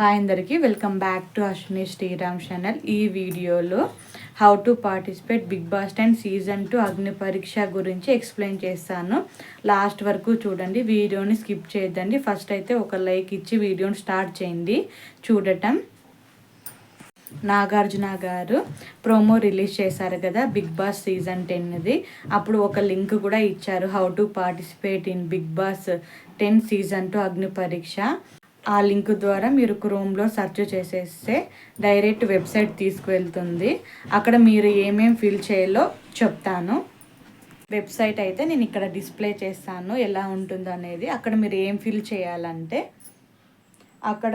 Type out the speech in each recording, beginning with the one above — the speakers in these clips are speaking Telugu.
హాయ్ అందరికీ welcome back to Ashwini Sriram channel. ఈ వీడియోలో how to participate Bigg Boss 10 season 2 Agni పరీక్ష గురించి ఎక్స్ప్లెయిన్ చేస్తాను. లాస్ట్ వరకు చూడండి, వీడియోని స్కిప్ చేయొద్దండి. ఫస్ట్ అయితే ఒక లైక్ ఇచ్చి వీడియోని స్టార్ట్ చేయండి చూడటం. నాగార్జున గారు ప్రోమో రిలీజ్ చేశారు కదా బిగ్ బాస్ సీజన్ 10ది. అప్పుడు ఒక లింక్ కూడా ఇచ్చారు, how to participate in Bigg Boss 10 season 2 Agni Pariksha. ఆ లింక్ ద్వారా మీరు క్రోమ్లో సెర్చ్ చేసేస్తే డైరెక్ట్ వెబ్సైట్ తీసుకువెళ్తుంది. అక్కడ మీరు ఏమేమి ఫిల్ చేయాలో చెప్తాను. వెబ్సైట్ అయితే నేను ఇక్కడ డిస్ప్లే చేస్తాను ఎలా ఉంటుందో అనేది. అక్కడ మీరు ఏం ఫిల్ చేయాలంటే అక్కడ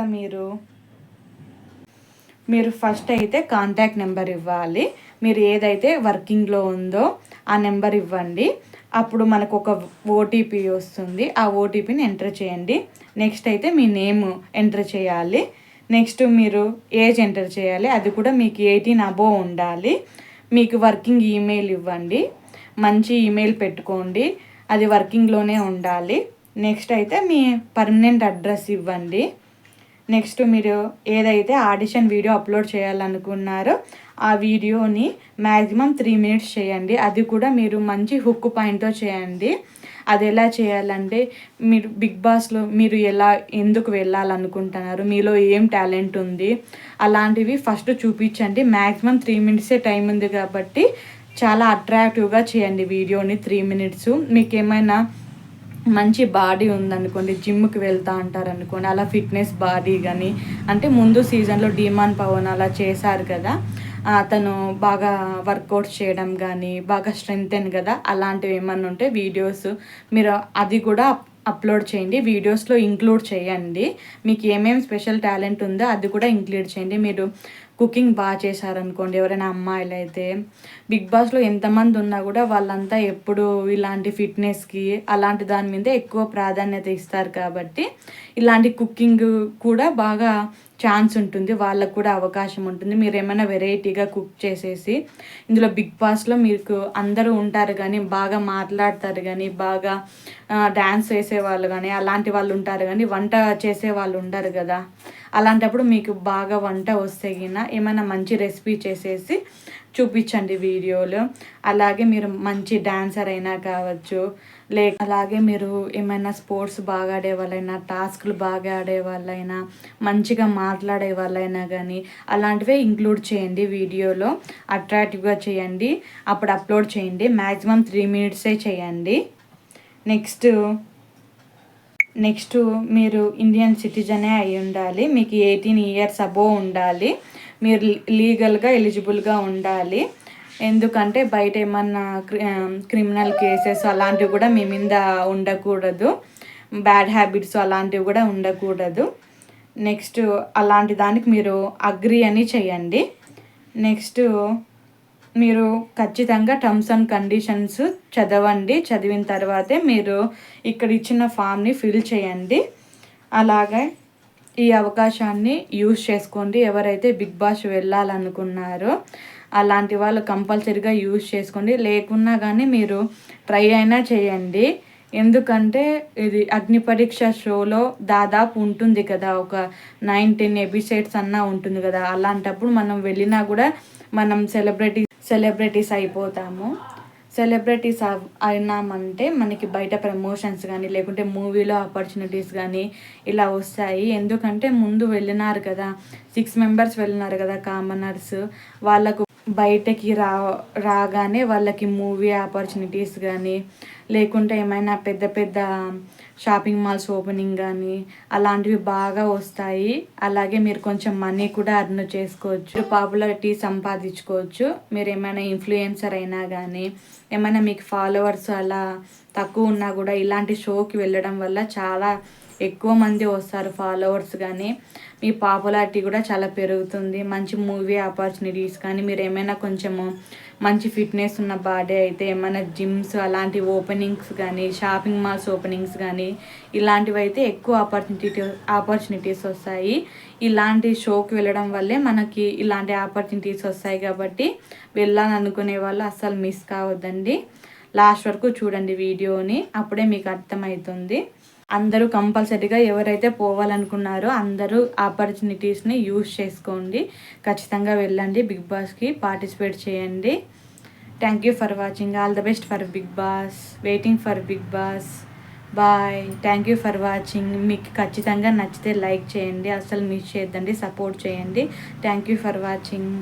మీరు ఫస్ట్ అయితే కాంటాక్ట్ నెంబర్ ఇవ్వాలి. మీరు ఏదైతే వర్కింగ్లో ఉందో ఆ నెంబర్ ఇవ్వండి. అప్పుడు మనకు ఒక ఓటీపీ వస్తుంది. ఆ ఓటీపీని ఎంటర్ చేయండి. నెక్స్ట్ అయితే మీ నేమ్ ఎంటర్ చేయాలి. నెక్స్ట్ మీరు ఏజ్ ఎంటర్ చేయాలి, అది కూడా మీకు 18 అబోవ్ ఉండాలి. మీకు వర్కింగ్ ఈమెయిల్ ఇవ్వండి, మంచి ఈమెయిల్ పెట్టుకోండి, అది వర్కింగ్లోనే ఉండాలి. నెక్స్ట్ అయితే మీ పర్మనెంట్ అడ్రస్ ఇవ్వండి. నెక్స్ట్ మీరు ఏదైతే ఆడిషన్ వీడియో అప్లోడ్ చేయాలనుకున్నారో ఆ వీడియోని మ్యాక్సిమం 3 minutes చేయండి. అది కూడా మీరు మంచి హుక్ పాయింట్తో చేయండి. అది ఎలా చేయాలంటే మీరు బిగ్ బాస్లో మీరు ఎందుకు వెళ్ళాలనుకుంటున్నారు, మీలో ఏం టాలెంట్ ఉంది, అలాంటివి ఫస్ట్ చూపించండి. మ్యాక్సిమం 3 minutes టైం ఉంది కాబట్టి చాలా అట్రాక్టివ్గా చేయండి వీడియోని. 3 minutes మీకు ఏమైనా మంచి బాడీ ఉందనుకోండి, జిమ్కి వెళ్తా అంటారు అనుకోండి, అలా ఫిట్నెస్ బాడీ కానీ, అంటే ముందు సీజన్లో డీమాన్ పవన్ అలా చేశారు కదా, అతను బాగా వర్కౌట్స్ చేయడం కానీ బాగా స్ట్రెంగ్తెన్ కదా, అలాంటివి ఏమన్నా ఉంటే వీడియోస్ మీరు అది కూడా అప్లోడ్ చేయండి. వీడియోస్లో ఇంక్లూడ్ చేయండి. మీకు ఏమేమి స్పెషల్ టాలెంట్ ఉందో అది కూడా ఇంక్లూడ్ చేయండి. మీరు కుకింగ్ బాగా చేశారనుకోండి, ఎవరైనా అమ్మాయిలు అయితే బిగ్ బాస్లో ఎంతమంది ఉన్నా కూడా వాళ్ళంతా ఎప్పుడు ఇలాంటి ఫిట్నెస్కి అలాంటి దాని మీద ఎక్కువ ప్రాధాన్యత ఇస్తారు కాబట్టి ఇలాంటి కుకింగ్ కూడా బాగా ఛాన్స్ ఉంటుంది, వాళ్ళకు కూడా అవకాశం ఉంటుంది. మీరు ఏమైనా వెరైటీగా కుక్ చేసేసి ఇందులో బిగ్ బాస్లో మీకు అందరూ ఉంటారు కానీ బాగా మాట్లాడతారు కానీ బాగా డ్యాన్స్ వేసేవాళ్ళు కానీ అలాంటి వాళ్ళు ఉంటారు కానీ వంట చేసే వాళ్ళు ఉండరు కదా. అలాంటప్పుడు మీకు బాగా వంట వస్తే గిన ఏమైనా మంచి రెసిపీ చేసేసి చూపించండి వీడియోలో. అలాగే మీరు మంచి డాన్సర్ అయినా కావచ్చు, అలాగే మీరు ఏమైనా స్పోర్ట్స్ బాగా ఆడే వాళ్ళైనా, టాస్క్లు బాగా ఆడే వాళ్ళైనా, మంచిగా మాట్లాడే వాళ్ళైనా కానీ అలాంటివే ఇంక్లూడ్ చేయండి వీడియోలో. అట్రాక్టివ్గా చేయండి, అప్పుడు అప్లోడ్ చేయండి. మ్యాక్సిమం 3 minutes చేయండి. నెక్స్ట్ మీరు ఇండియన్ సిటిజనే అయి ఉండాలి. మీకు 18 years అబోవ్ ఉండాలి. మీరు లీగల్గా ఎలిజిబుల్గా ఉండాలి. ఎందుకంటే బయట ఏమన్నా క్రిమినల్ కేసెస్ అలాంటివి కూడా మీ మీద ఉండకూడదు, బ్యాడ్ హ్యాబిట్స్ అలాంటివి కూడా ఉండకూడదు. నెక్స్ట్ అలాంటి దానికి మీరు అగ్రి అని చేయండి. నెక్స్ట్ మీరు ఖచ్చితంగా టర్మ్స్ అండ్ కండిషన్స్ చదవండి. చదివిన తర్వాతే మీరు ఇక్కడ ఇచ్చిన ఫామ్ని ఫిల్ చేయండి. అలాగే ఈ అవకాశాన్ని యూజ్ చేసుకోండి. ఎవరైతే బిగ్ బాస్ వెళ్ళాలనుకున్నారో అలాంటి వాళ్ళు కంపల్సరీగా యూజ్ చేసుకోండి. లేకున్నా కానీ మీరు ట్రై అయినా చేయండి. ఎందుకంటే ఇది అగ్ని పరీక్ష షోలో దాదాపు ఉంటుంది కదా, ఒక 9-10 episodes అన్నా ఉంటుంది కదా. అలాంటప్పుడు మనం వెళ్ళినా కూడా మనం సెలబ్రిటీస్ అయిపోతాము. సెలబ్రిటీస్ అయినామంటే మనకి బయట ప్రమోషన్స్ కానీ లేకుంటే మూవీలో ఆపర్చునిటీస్ కానీ ఇలా వస్తాయి. ఎందుకంటే ముందు వెళ్ళినారు కదా, 6 members వెళ్ళినారు కదా కామనర్స్, వాళ్ళకు బయటకి రాగానే వాళ్ళకి మూవీ ఆపర్చునిటీస్ కానీ లేకుంటే ఏమైనా పెద్ద పెద్ద షాపింగ్ మాల్స్ ఓపెనింగ్ కానీ అలాంటివి బాగా వస్తాయి. అలాగే మీరు కొంచెం మనీ కూడా అర్న్ చేసుకోవచ్చు, పాపులారిటీ సంపాదించుకోవచ్చు. మీరు ఏమైనా ఇన్ఫ్లుయెన్సర్ అయినా కానీ ఏమైనా మీకు ఫాలోవర్స్ అలా తక్కువ ఉన్నా కూడా ఇలాంటి షోకి వెళ్ళడం వల్ల చాలా ఎక్కువ మంది వస్తారు ఫాలోవర్స్ కానీ, మీ పాపులారిటీ కూడా చాలా పెరుగుతుంది. మంచి మూవీ ఆపర్చునిటీస్ కానీ, మీరు ఏమైనా కొంచెము మంచి ఫిట్నెస్ ఉన్న బాడీ అయితే ఏమైనా జిమ్స్ అలాంటి ఓపెనింగ్స్ కానీ షాపింగ్ మాల్స్ ఓపెనింగ్స్ కానీ ఇలాంటివి అయితే ఎక్కువ ఆపర్చునిటీస్ వస్తాయి. ఇలాంటి షోకి వెళ్ళడం వల్లే మనకి ఇలాంటి ఆపర్చునిటీస్ వస్తాయి. కాబట్టి వెళ్ళాలనుకునే వాళ్ళు అస్సలు మిస్ కావద్దండి. లాస్ట్ వరకు చూడండి వీడియోని, అప్పుడే మీకు అర్థమవుతుంది. అందరూ కంపల్సరీగా ఎవరైతే పోవాలనుకున్నారో అందరూ ఆపర్చునిటీస్ని యూజ్ చేసుకోండి. ఖచ్చితంగా వెళ్ళండి, బిగ్ బాస్కి పార్టిసిపేట్ చేయండి. Thank you for watching. All the best for Bigg Boss. Waiting for Bigg Boss. Bye. Thank you for watching. మీకు ఖచ్చితంగా నచ్చితే లైక్ చేయండి, అసలు మిస్ చేయొద్దండి, సపోర్ట్ చేయండి. Thank you for watching.